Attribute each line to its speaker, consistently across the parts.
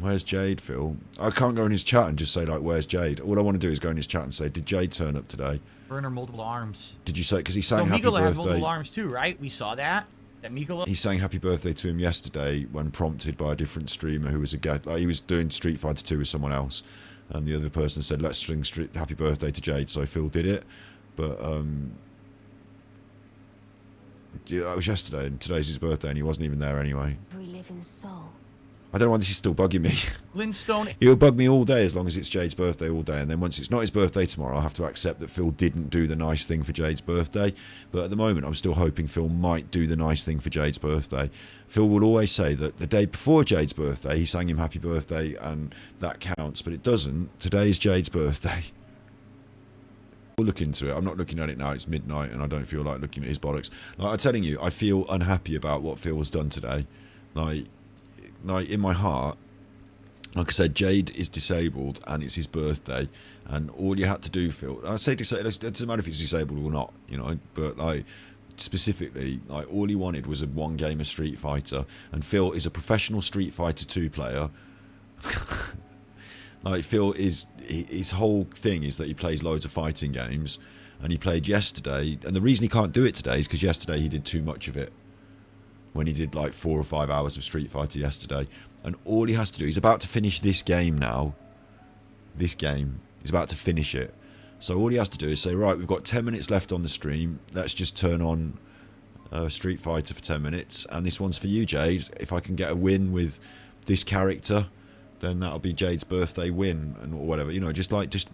Speaker 1: Where's Jade, Phil? I can't go in his chat and just say, like, where's Jade? All I want to do is go in his chat and say, did Jade turn up today?
Speaker 2: Burner multiple arms.
Speaker 1: Did you say, because he's saying
Speaker 2: So
Speaker 1: happy
Speaker 2: Mikola has
Speaker 1: birthday.
Speaker 2: multiple arms too, right? We saw that. That Mikola.
Speaker 1: He's saying happy birthday to him yesterday when prompted by a different streamer who was a guest. Like, he was doing Street Fighter 2 with someone else. And the other person said, let's sing happy birthday to Jade. So Phil did it. But, yeah, that was yesterday, and today's his birthday, and he wasn't even there anyway.
Speaker 3: Every living soul.
Speaker 1: I don't know why this is still bugging me.
Speaker 2: Lindstone.
Speaker 1: He'll bug me all day as long as it's Jade's birthday all day, and then once it's not his birthday tomorrow, I'll have to accept that Phil didn't do the nice thing for Jade's birthday. But at the moment, I'm still hoping Phil might do the nice thing for Jade's birthday. Phil will always say that the day before Jade's birthday, he sang him happy birthday, and that counts, but it doesn't. Today is Jade's birthday. We'll look into it. I'm not looking at it now. It's midnight, and I don't feel like looking at his bollocks. Like, I'm telling you, I feel unhappy about what Phil has done today. Like in my heart, like I said, Jade is disabled, and it's his birthday, and all you had to do, Phil. I say disabled. It doesn't matter if it's disabled or not, you know. But like specifically, like all he wanted was a one game of Street Fighter, and Phil is a professional Street Fighter 2 player. Like, Phil is, his whole thing is that he plays loads of fighting games, and he played yesterday, and the reason he can't do it today is because yesterday he did too much of it. When he did like 4 or 5 hours of Street Fighter yesterday, and all he has to do, he's about to finish this game now. This game, he's about to finish it. So all he has to do is say, right, we've got 10 minutes left on the stream, let's just turn on Street Fighter for 10 minutes, and this one's for you, Jade. If I can get a win with this character, then that'll be Jade's birthday win, and or whatever, you know. Just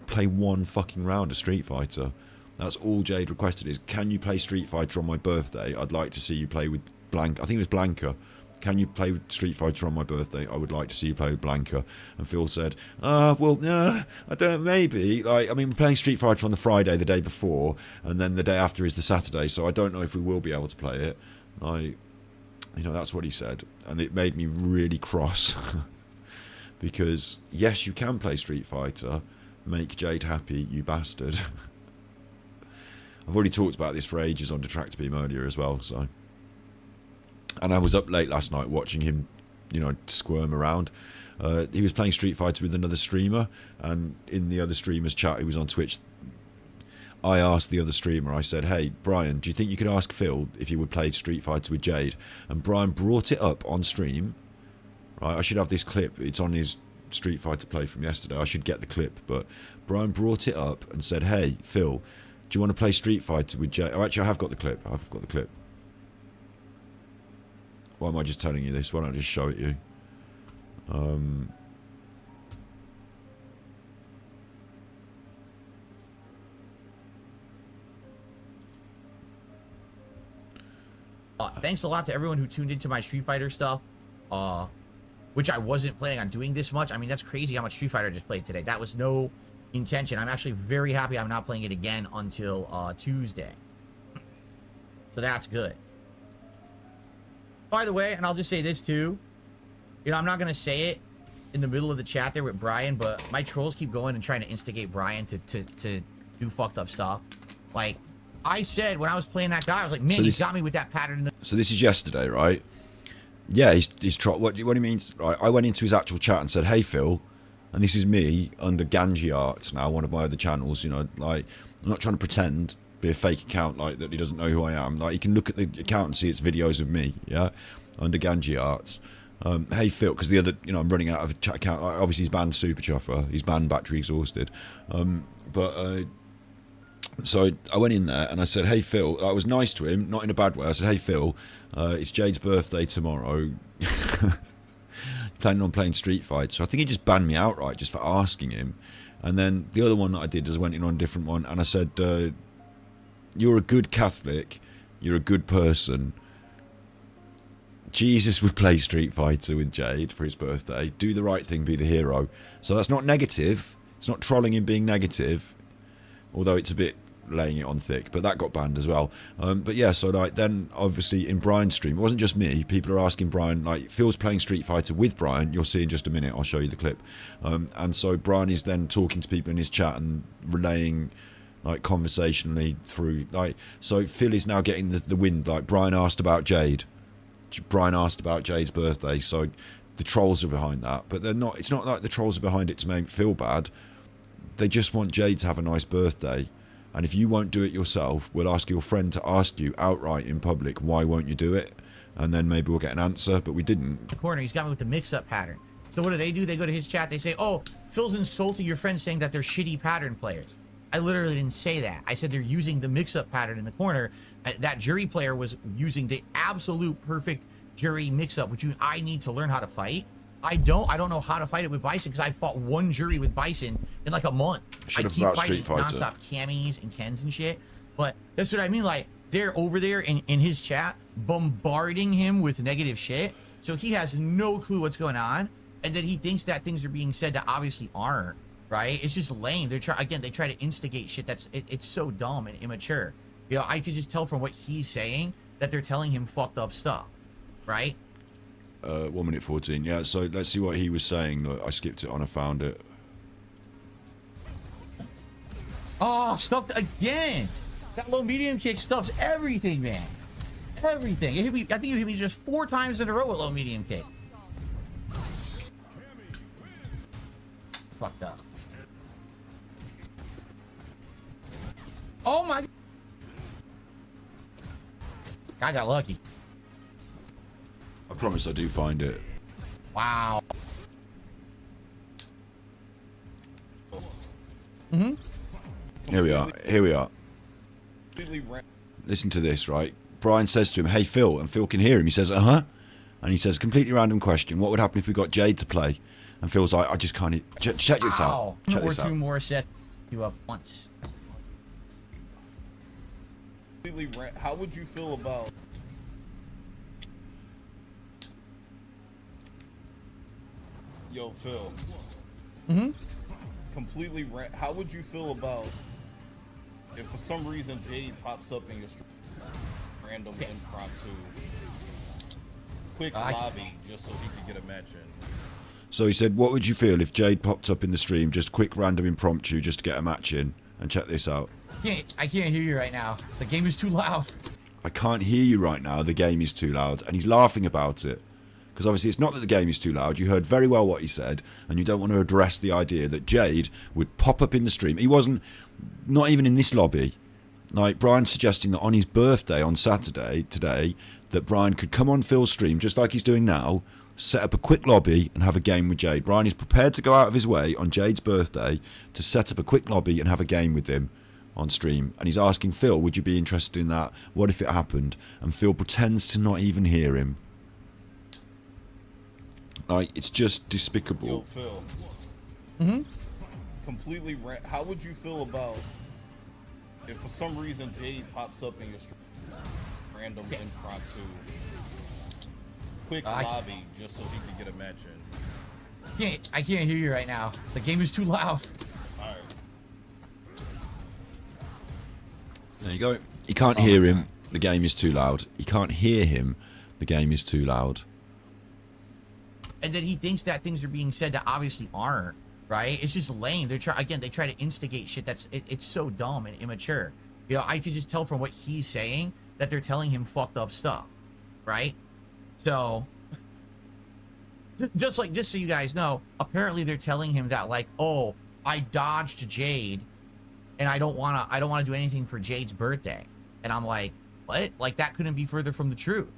Speaker 1: play one fucking round of Street Fighter. That's all Jade requested is, can you play Street Fighter on my birthday? I'd like to see you play with Blanca. I think it was Blanca. Can you play with Street Fighter on my birthday? I would like to see you play with Blanca. And Phil said, well, I don't, maybe. Like, I mean, we're playing Street Fighter on the Friday, the day before, and then the day after is the Saturday, so I don't know if we will be able to play it. Like, you know, that's what he said. And it made me really cross. Because, yes, you can play Street Fighter. Make Jade happy, you bastard. I've already talked about this for ages on Detractor Beam earlier as well, so. And I was up late last night watching him, you know, squirm around. He was playing Street Fighter with another streamer, and in the other streamer's chat, who was on Twitch, I asked the other streamer, I said, hey, Brian, do you think you could ask Phil if he would play Street Fighter with Jade? And Brian brought it up on stream. Right, I should have this clip. It's on his Street Fighter play from yesterday. I should get the clip. But Brian brought it up and said, hey, Phil, do you want to play Street Fighter with Jade? Oh, actually, I have got the clip. I've got the clip. Why am I just telling you this? Why don't I just show it you?
Speaker 2: Thanks a lot to everyone who tuned into my Street Fighter stuff. Which I wasn't planning on doing this much. I mean, that's crazy how much Street Fighter I just played today. That was no intention. I'm actually very happy I'm not playing it again until Tuesday. So that's good. By the way, and I'll just say this too. You know, I'm not going to say it in the middle of the chat there with Brian, but my trolls keep going and trying to instigate Brian to do fucked up stuff. Like, I said when I was playing that guy, I was like, man, so he's got me with that pattern.
Speaker 1: So this is yesterday, right? Yeah, he's what he means. Right, I went into his actual chat and said, "Hey Phil," and this is me under Ganji Arts now, one of my other channels. You know, like, I'm not trying to pretend, be a fake account like that. He doesn't know who I am. Like, he can look at the account and see it's videos of me. Yeah, under Ganji Arts. Hey Phil, because the other, you know, I'm running out of a chat account. Like, obviously, he's banned Super Chuffer. He's banned Battery Exhausted. So I went in there and I said, hey Phil, I was nice to him, not in a bad way. I said, hey Phil, it's Jade's birthday tomorrow. Planning on playing Street Fighter. So I think he just banned me outright just for asking him. And then the other one that I did is I went in on a different one and I said, you're a good Catholic, you're a good person. Jesus would play Street Fighter with Jade for his birthday. Do the right thing, be the hero. So that's not negative. It's not trolling him being negative. Although it's a bit laying it on thick, but that got banned as well. But yeah, so like then obviously in Brian's stream, it wasn't just me. People are asking Brian, like, Phil's playing Street Fighter with Brian. You'll see in just a minute. I'll show you the clip. And so Brian is then talking to people in his chat and relaying, like, conversationally through, like, so Phil is now getting the wind. Like, Brian asked about Jade. Brian asked about Jade's birthday, so the trolls are behind that, but they're not. It's not like the trolls are behind it to make Phil bad. They just want Jade to have a nice birthday, and if you won't do it yourself, we'll ask your friend to ask you outright in public, why won't you do it? And then maybe we'll get an answer, but we didn't.
Speaker 2: The corner, he's got me with the mix-up pattern. So what do? They go to his chat, they say, oh, Phil's insulting your friends saying that they're shitty pattern players. I literally didn't say that. I said they're using the mix-up pattern in the corner. That jury player was using the absolute perfect jury mix-up, which I need to learn how to fight. I don't know how to fight it with Bison, because I fought one jury with Bison in like a month. I keep fighting non-stop Cammies and Kens and shit. But that's what I mean, like, they're over there in his chat bombarding him with negative shit, so he has no clue what's going on, and then he thinks that things are being said that obviously aren't, right? It's just lame. They try to instigate shit it's so dumb and immature. You know, I could just tell from what he's saying that they're telling him fucked up stuff, right?
Speaker 1: 1 minute 14. Yeah, so let's see what he was saying. Look, I skipped it on, I found it.
Speaker 2: Oh, stuffed again. That low medium kick stuffs everything, man. Everything. It hit me, I think you hit me just 4 times in a row with low medium kick. Fucked up. Oh my. I got lucky.
Speaker 1: I promise I do find it.
Speaker 2: Wow.
Speaker 1: Here we are. Here we are. Listen to this, right? Brian says to him, hey Phil, and Phil can hear him. He says, uh-huh. And he says, completely random question. What would happen if we got Jade to play? And Phil's like, I just can't. Check this out. Check this out.
Speaker 2: 2 more sets. You up once.
Speaker 3: How would you feel about? Yo, Phil. Completely. How would you feel about if for some reason Jade pops up in your stream, random impromptu, quick lobby, just so he could get a match in?
Speaker 1: So he said, what would you feel if Jade popped up in the stream, just quick random impromptu, just to get a match in? And check this out.
Speaker 2: I can't hear you right now. The game is too loud.
Speaker 1: I can't hear you right now. The game is too loud. And he's laughing about it. Because obviously it's not that the game is too loud. You heard very well what he said. And you don't want to address the idea that Jade would pop up in the stream. He wasn't, not even in this lobby. Like, Brian's suggesting that on his birthday on Saturday, today, that Brian could come on Phil's stream, just like he's doing now, set up a quick lobby and have a game with Jade. Brian is prepared to go out of his way on Jade's birthday to set up a quick lobby and have a game with him on stream. And he's asking Phil, would you be interested in that? What if it happened? And Phil pretends to not even hear him. Like, it's just despicable.
Speaker 3: Yo, Phil. Completely. How would you feel about if for some reason Jade pops up in your stream, random impromptu, quick lobby, just so he could get a match in?
Speaker 2: I can't hear you right now. The game is too loud.
Speaker 3: Alright.
Speaker 1: There you go. He can't hear him. The game is too loud. He can't hear him. The game is too loud.
Speaker 2: And then he thinks that things are being said that obviously aren't, right? It's just lame. They try to instigate shit it's so dumb and immature. You know, I could just tell from what he's saying that they're telling him fucked up stuff, right? So, just so you guys know, apparently they're telling him that, like, oh, I dodged Jade, and I don't wanna do anything for Jade's birthday. And I'm like, what? Like, that couldn't be further from the truth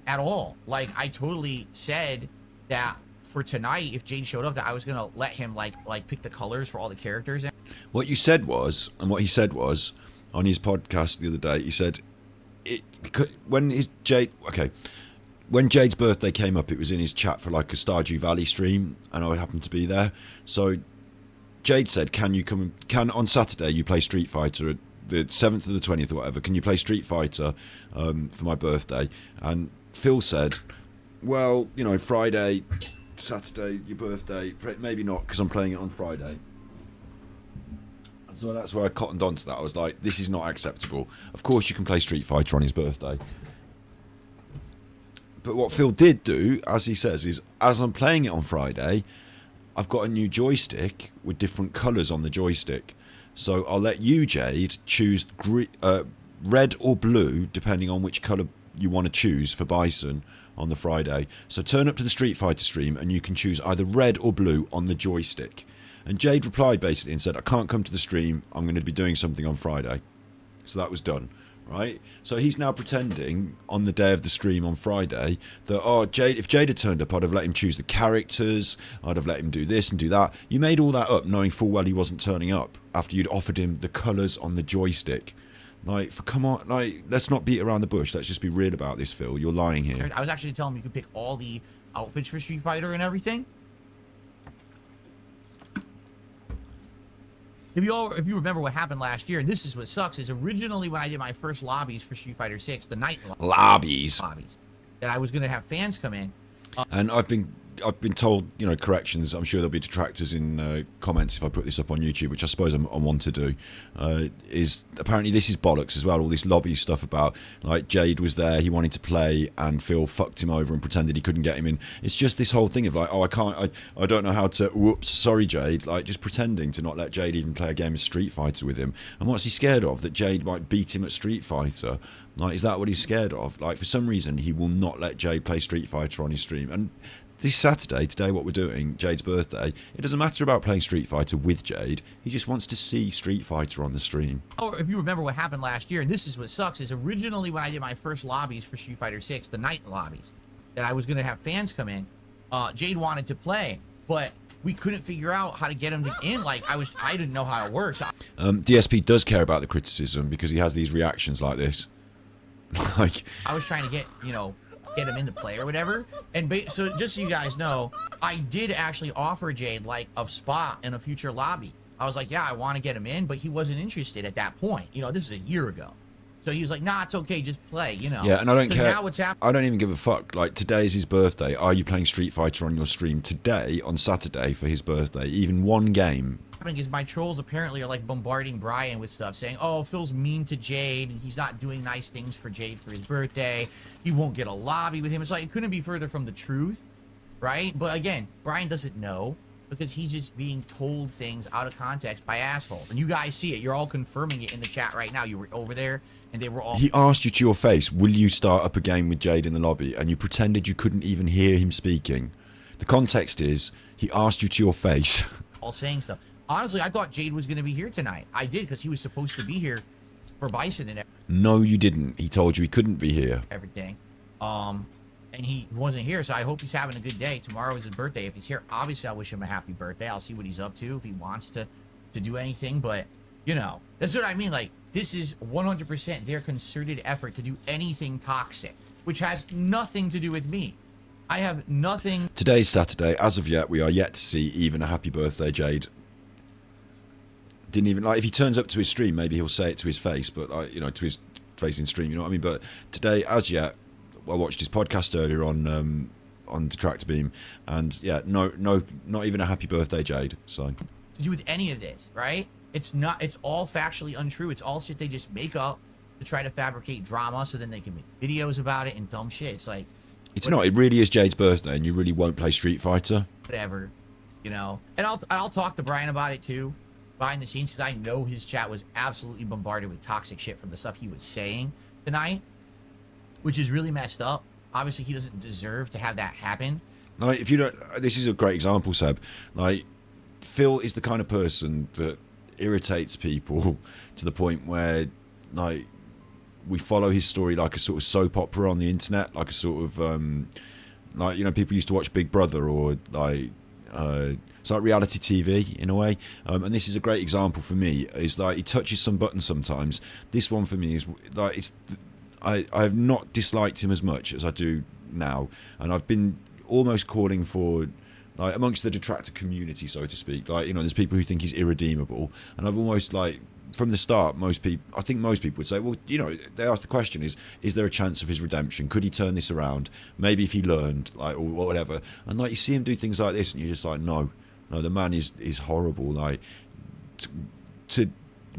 Speaker 2: at all. Like, I totally said that for tonight, if Jade showed up, that I was gonna let him like pick the colors for all the characters.
Speaker 1: What you said was, and what he said was on his podcast the other day, he said when Jade's birthday came up, it was in his chat for like a Stardew Valley stream, and I happened to be there. So Jade said, can on Saturday you play Street Fighter at the 7th or the 20th or whatever, can you play Street Fighter for my birthday? And Phil said, well, you know, Friday, Saturday, your birthday, maybe not, because I'm playing it on Friday. And so that's where I cottoned on to that. I was like, this is not acceptable. Of course you can play Street Fighter on his birthday. But what Phil did do, as he says, is as I'm playing it on Friday, I've got a new joystick with different colours on the joystick. So I'll let you, Jade, choose red or blue, depending on which colour you want to choose for Bison on the Friday. So turn up to the Street Fighter stream and you can choose either red or blue on the joystick. And Jade replied basically and said, I can't come to the stream, I'm going to be doing something on Friday. So that was done. Right, so he's now pretending on the day of the stream on Friday that, oh, Jade, if Jade had turned up, I'd have let him choose the characters, I'd have let him do this and do that. You made all that up knowing full well he wasn't turning up after you'd offered him the colours on the joystick. Like, come on, like, let's not beat around the bush. Let's just be real about this, Phil. You're lying here.
Speaker 2: I was actually telling him you could pick all the outfits for Street Fighter and everything. If you remember what happened last year, and this is what sucks, is originally when I did my first lobbies for Street Fighter 6, the night
Speaker 1: lobbies,
Speaker 2: that I was going to have fans come in.
Speaker 1: And I've been told, you know, corrections. I'm sure there'll be detractors in comments if I put this up on YouTube, which I suppose I want to do. Is apparently this is bollocks as well. All this lobby stuff about, like, Jade was there, he wanted to play, and Phil fucked him over and pretended he couldn't get him in. It's just this whole thing of like, oh, I don't know how to. Whoops, sorry, Jade. Like, just pretending to not let Jade even play a game of Street Fighter with him. And what's he scared of? That Jade might beat him at Street Fighter? Like, is that what he's scared of? Like, for some reason, he will not let Jade play Street Fighter on his stream. And this Saturday, today, what we're doing, Jade's birthday, it doesn't matter about playing Street Fighter with Jade. He just wants to see Street Fighter on the stream.
Speaker 2: Or if you remember what happened last year, and this is what sucks, is originally when I did my first lobbies for Street Fighter 6, the night lobbies, that I was going to have fans come in, Jade wanted to play, but we couldn't figure out how to get him in. Like, I didn't know how it works.
Speaker 1: DSP does care about the criticism because he has these reactions like this. Like,
Speaker 2: I was trying to get him into play or whatever. And so just so you guys know, I did actually offer Jade like a spot in a future lobby. I was like, yeah, I want to get him in, but he wasn't interested at that point. You know, this is a year ago. So he was like, nah, it's okay, just play, you know.
Speaker 1: Yeah, and I don't care.
Speaker 2: Now what's happening?
Speaker 1: I don't even give a fuck. Like, today is his birthday. Are you playing Street Fighter on your stream today, on Saturday, for his birthday? Even one game?
Speaker 2: Is my trolls apparently are like bombarding Brian with stuff saying, oh, Phil's mean to Jade and he's not doing nice things for Jade for his birthday, he won't get a lobby with him. It's like, it couldn't be further from the truth, right? But again, Brian doesn't know because he's just being told things out of context by assholes, and you guys see it. You're all confirming it in the chat right now. You were over there and they were all—
Speaker 1: he asked you to your face, will you start up a game with Jade in the lobby, and you pretended you couldn't even hear him speaking. The context is he asked you to your face.
Speaker 2: All saying stuff. Honestly, I thought Jade was going to be here tonight. I did, because he was supposed to be here for Bison and
Speaker 1: No, you didn't. He told you he couldn't be here.
Speaker 2: Everything. And he wasn't here, so I hope he's having a good day. Tomorrow is his birthday. If he's here, obviously I wish him a happy birthday. I'll see what he's up to, if he wants to do anything. But, you know, that's what I mean. Like, this is 100% their concerted effort to do anything toxic, which has nothing to do with me. I have nothing.
Speaker 1: Today's Saturday. As of yet, we are yet to see even a happy birthday, Jade. Didn't even, like, if he turns up to his stream, maybe he'll say it to his face, but, like, you know, to his face in stream, you know what I mean? But today, as yet, I watched his podcast earlier on Detractor Beam, and yeah, no, not even a happy birthday, Jade. So
Speaker 2: to do with any of this, right? It's not. It's all factually untrue. It's all shit they just make up to try to fabricate drama, so then they can make videos about it and dumb shit. It's like,
Speaker 1: it's not. It really is Jade's birthday, and you really won't play Street Fighter.
Speaker 2: Whatever, you know. And I'll talk to Brian about it too, behind the scenes, because I know his chat was absolutely bombarded with toxic shit from the stuff he was saying tonight, which is really messed up. Obviously, he doesn't deserve to have that happen.
Speaker 1: Like, if you don't, this is a great example, Seb. Like, Phil is the kind of person that irritates people to the point where, like, we follow his story like a sort of soap opera on the internet, like a sort of, like, you know, people used to watch Big Brother, or like, it's like reality TV in a way. And this is a great example for me. Is like, he touches some buttons sometimes. This one for me is like, it's. I have not disliked him as much as I do now, and I've been almost calling for, like, amongst the detractor community, so to speak, like, you know, there's people who think he's irredeemable, and I've almost, like, from the start, I think most people would say, well, you know, they ask the question, is there a chance of his redemption? Could he turn this around? Maybe if he learned, like, or whatever. And, like, you see him do things like this, and you're just like, no, the man is horrible. Like, to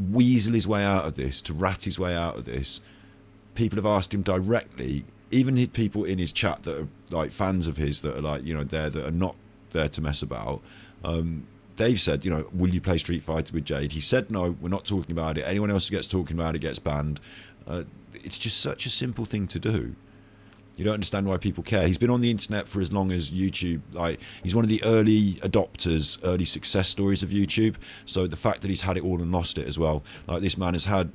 Speaker 1: weasel his way out of this, to rat his way out of this. People have asked him directly, even people in his chat that are, like, fans of his, that are, like, you know, that are not there to mess about. They've said, you know, will you play Street Fighter with Jade? He said, no, we're not talking about it. Anyone else who gets talking about it gets banned. It's just such a simple thing to do. You don't understand why people care. He's been on the internet for as long as YouTube. Like, he's one of the early adopters, early success stories of YouTube. So the fact that he's had it all and lost it as well. Like, this man has had,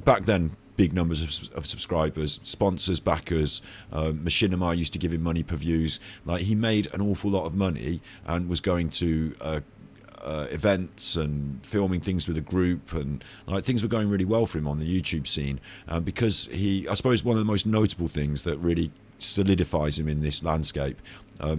Speaker 1: back then, big numbers of subscribers, sponsors, backers. Machinima used to give him money per views. Like, he made an awful lot of money and was going to events and filming things with a group, and like, things were going really well for him on the YouTube scene. Because I suppose one of the most notable things that really solidifies him in this landscape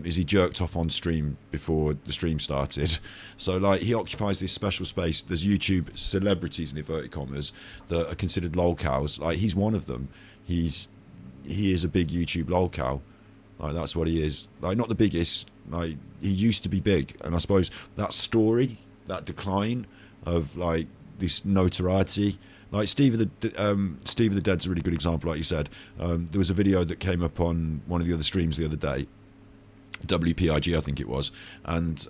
Speaker 1: is he jerked off on stream before the stream started. So like, he occupies this special space. There's YouTube celebrities in inverted commas that are considered lolcows. Like, he's one of them. He is a big YouTube lolcow. Like, that's what he is. Like, not the biggest. Like, he used to be big, and I suppose that story, that decline of like this notoriety. Like, Steve of the Dead's a really good example, like you said. There was a video that came up on one of the other streams the other day, WPIG I think it was, and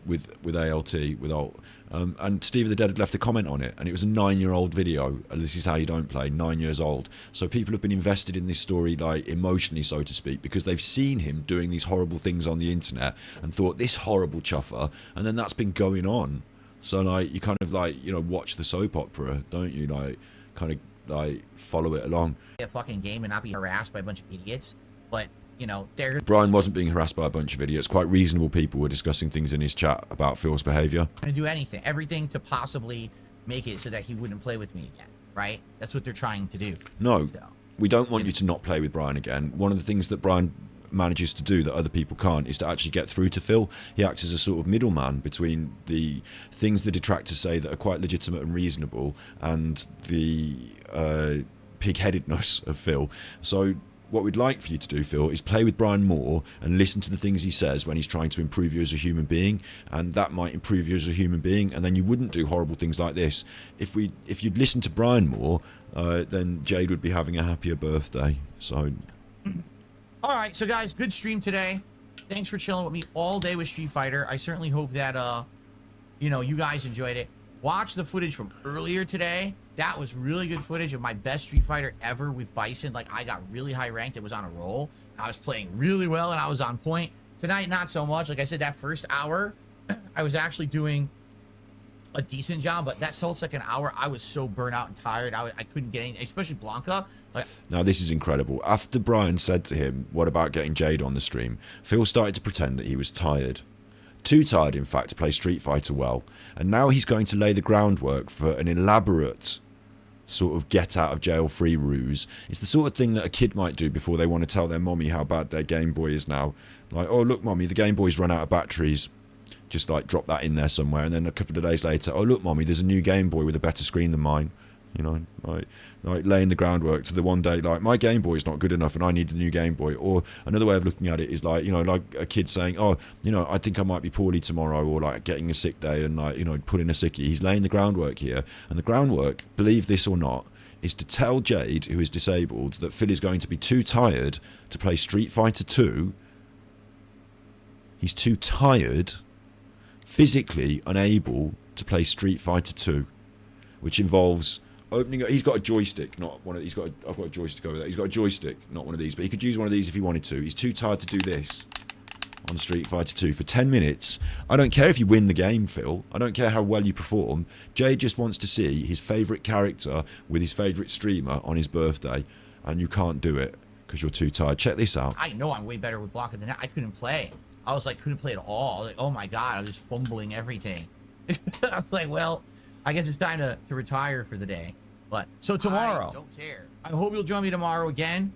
Speaker 1: with ALT, with Alt. And Steve of the Dead had left a comment on it, and it was a 9-year-old video. And this is how you don't play, 9 years old. So people have been invested in this story, like, emotionally, so to speak, because they've seen him doing these horrible things on the internet and thought, this horrible chuffer, and then that's been going on. So like, you kind of like, you know, watch the soap opera, don't you? Like, kind of like follow it along.
Speaker 2: A fucking game and not be harassed by a bunch of idiots, but you know,
Speaker 1: Brian wasn't being harassed by a bunch of idiots. Quite reasonable people were discussing things in his chat about Phil's behavior.
Speaker 2: Gonna do everything to possibly make it so that he wouldn't play with me again, right? That's what they're trying to do.
Speaker 1: No, we don't want you to not play with Brian again. One of the things that Brian manages to do that other people can't is to actually get through to Phil. He acts as a sort of middleman between the things the detractors say that are quite legitimate and reasonable and the pig-headedness of Phil. So what we'd like for you to do, Phil, is play with Brian more and listen to the things he says when he's trying to improve you as a human being, and that might improve you as a human being, and then you wouldn't do horrible things like this. If you'd listen to Brian more, then Jade would be having a happier birthday. So
Speaker 2: all right, so guys, good stream today. Thanks for chilling with me all day with Street Fighter. I certainly hope that you know, you guys enjoyed it. Watch the footage from earlier today. That was really good footage of my best Street Fighter ever with Bison. Like, I got really high ranked. It was on a roll. I was playing really well and I was on point. Tonight, not so much. Like I said, that first hour, I was actually doing a decent job, but that second hour, I was so burnt out and tired. I couldn't get anything, especially Blanca. Like,
Speaker 1: now this is incredible. After Brian said to him, what about getting Jade on the stream, Phil started to pretend that he was tired. Too tired, in fact, to play Street Fighter well. And now he's going to lay the groundwork for an elaborate sort of get out of jail free ruse. It's the sort of thing that a kid might do before they want to tell their mommy how bad their Game Boy is now. Like, oh look mommy, the Game Boy's run out of batteries. Just like drop that in there somewhere, and then a couple of days later, oh look mommy, there's a new Game Boy with a better screen than mine. You know, like laying the groundwork to the one day, like, my Game Boy is not good enough and I need a new Game Boy. Or another way of looking at it is like, you know, like a kid saying, oh, you know, I think I might be poorly tomorrow, or like getting a sick day and like, you know, putting a sickie. He's laying the groundwork here, and the groundwork, believe this or not, is to tell Jade, who is disabled, that Phil is going to be too tired to play Street Fighter 2. He's too tired, physically unable to play Street Fighter 2, which involves opening up. He's got a joystick, not one of. I've got a joystick over there. He's got a joystick, not one of these, but he could use one of these if he wanted to. He's too tired to do this on Street Fighter 2 for 10 minutes. I don't care if you win the game, Phil. I don't care how well you perform. Jay just wants to see his favourite character with his favourite streamer on his birthday, and you can't do it because you're too tired. Check this out.
Speaker 2: I know I'm way better with blocking than that. I couldn't play. I was like, couldn't play at all. Like, oh my god, I was just fumbling everything. I was like, well, I guess it's time to retire for the day. But so tomorrow,
Speaker 3: I don't care.
Speaker 2: I hope you'll join me tomorrow again.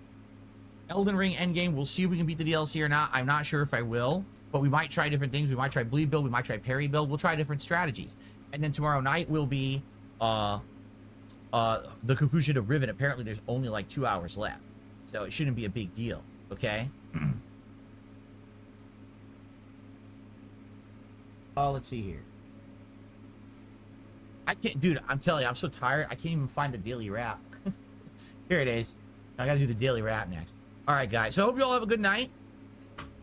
Speaker 2: Elden Ring Endgame. We'll see if we can beat the DLC or not. I'm not sure if I will, but we might try different things. We might try bleed build. We might try parry build. We'll try different strategies. And then tomorrow night will be the conclusion of Riven. Apparently, there's only like 2 hours left, so it shouldn't be a big deal. Okay. Let's see here. I can't, dude. I'm telling you, I'm so tired. I can't even find the daily wrap. Here it is. I gotta do the daily wrap next. All right, guys. So I hope you all have a good night.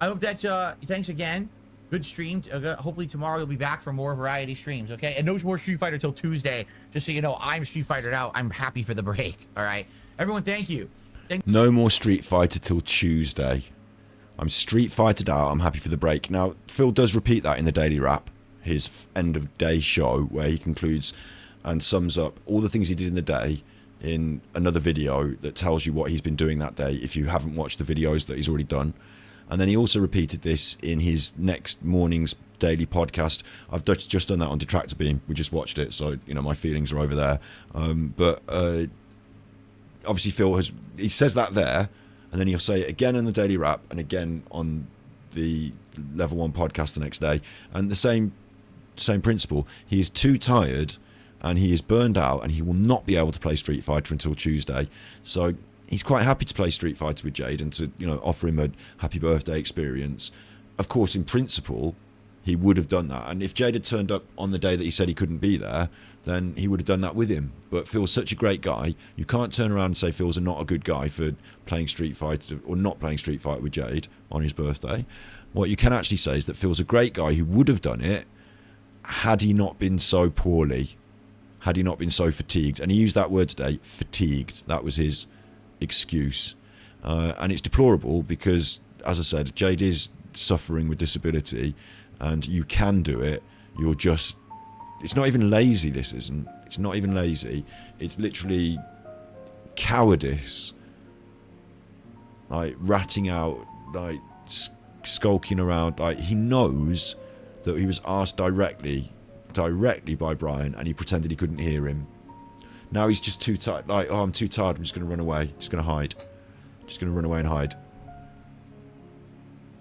Speaker 2: I hope that thanks again. Good stream. Hopefully tomorrow you'll be back for more variety streams. Okay, and no more Street Fighter till Tuesday. Just so you know, I'm Street Fightered out. I'm happy for the break. All right, everyone. Thank you.
Speaker 1: No more Street Fighter till Tuesday. I'm Street Fightered out. I'm happy for the break. Now, Phil does repeat that in the Daily Wrap, his end of day show, where he concludes and sums up all the things he did in the day in another video that tells you what he's been doing that day if you haven't watched the videos that he's already done. And then he also repeated this in his next morning's daily podcast. I've just done that on Detractor Beam. We just watched it, so you know my feelings are over there. But obviously Phil he says that there, and then he'll say it again in the Daily Wrap and again on the Level 1 podcast the next day. And the same principle. He is too tired and he is burned out and he will not be able to play Street Fighter until Tuesday. So he's quite happy to play Street Fighter with Jade and to, you know, offer him a happy birthday experience. Of course, in principle, he would have done that. And if Jade had turned up on the day that he said he couldn't be there, then he would have done that with him. But Phil's such a great guy, you can't turn around and say Phil's not a good guy for playing Street Fighter or not playing Street Fighter with Jade on his birthday. What you can actually say is that Phil's a great guy who would have done it had he not been so poorly, had he not been so fatigued. And he used that word today, fatigued. That was his excuse. And it's deplorable because, as I said, Jade is suffering with disability and you can do it. You're just... It's not even lazy, this isn't. It's not even lazy. It's literally cowardice. Like, ratting out, like, skulking around. Like, he knows that he was asked directly by Brian, and he pretended he couldn't hear him. Now he's just too tired. Like, oh, I'm too tired. I'm just going to run away. Just going to hide. Just going to run away and hide.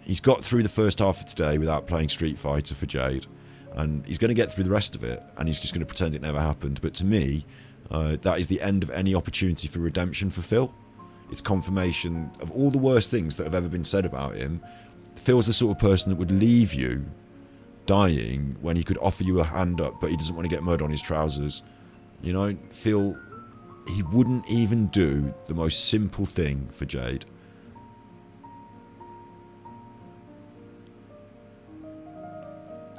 Speaker 1: He's got through the first half of today without playing Street Fighter for Jade. And he's going to get through the rest of it, and he's just going to pretend it never happened. But to me, that is the end of any opportunity for redemption for Phil. It's confirmation of all the worst things that have ever been said about him. Phil's the sort of person that would leave you dying when he could offer you a hand up, but he doesn't want to get mud on his trousers. You know, Phil, he wouldn't even do the most simple thing for Jade.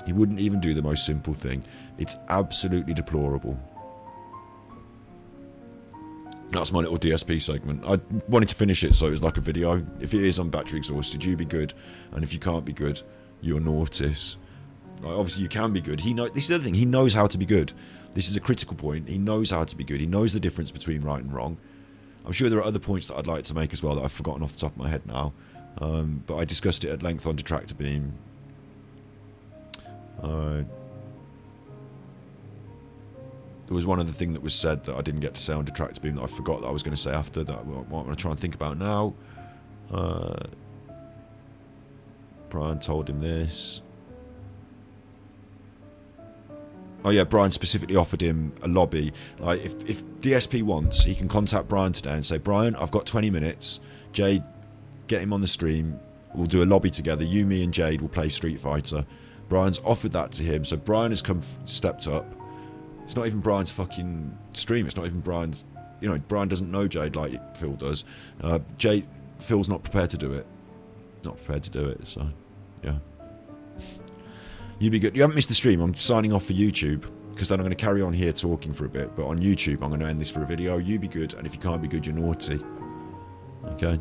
Speaker 1: He wouldn't even do the most simple thing. It's absolutely deplorable. That's my little DSP segment. I wanted to finish it so it was like a video. If it is on battery exhausted, you be good. And if you can't be good, you're naughtis. Like, obviously you can be good. This is the other thing. He knows how to be good. This is a critical point. He knows how to be good. He knows the difference between right and wrong. I'm sure there are other points that I'd like to make as well that I've forgotten off the top of my head now. But I discussed it at length on Detractor Beam. There was one other thing that was said that I didn't get to say on Detractor Beam that I forgot that I was going to say after that. What I'm going to try and think about now. Brian told him this. Oh yeah, Brian specifically offered him a lobby. Like if DSP wants, he can contact Brian today and say, Brian, I've got 20 minutes. Jade, get him on the stream. We'll do a lobby together. You, me, and Jade will play Street Fighter. Brian's offered that to him, so Brian has stepped up. It's not even Brian's fucking stream. It's not even Brian's. You know, Brian doesn't know Jade like Phil does. Phil's not prepared to do it. Not prepared to do it. So, yeah. You be good. You haven't missed the stream. I'm signing off for YouTube because then I'm going to carry on here talking for a bit. But on YouTube, I'm going to end this for a video. You be good, and if you can't be good, you're naughty. Okay.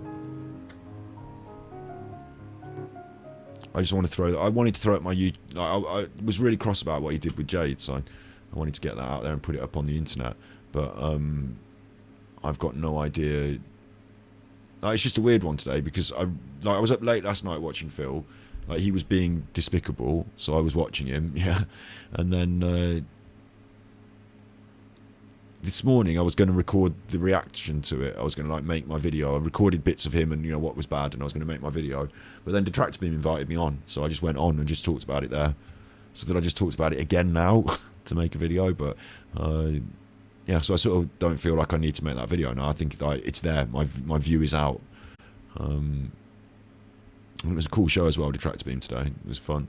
Speaker 1: I just want to throw. I wanted to throw at my YouTube. I was really cross about what he did with Jade, so I wanted to get that out there and put it up on the internet. But I've got no idea. It's just a weird one today because I was up late last night watching Phil. Like, he was being despicable, so I was watching him, yeah. And then this morning I was going to record the reaction to it. I was going to make my video. I recorded bits of him and what was bad, and I was going to make my video. But then Detractor Beam invited me on, so I just went on and just talked about it there. So that I just talked about it again now to make a video, but yeah. So I sort of don't feel like I need to make that video now. I think it's there. My view is out. It was a cool show as well, Detractor Beam today. It was fun.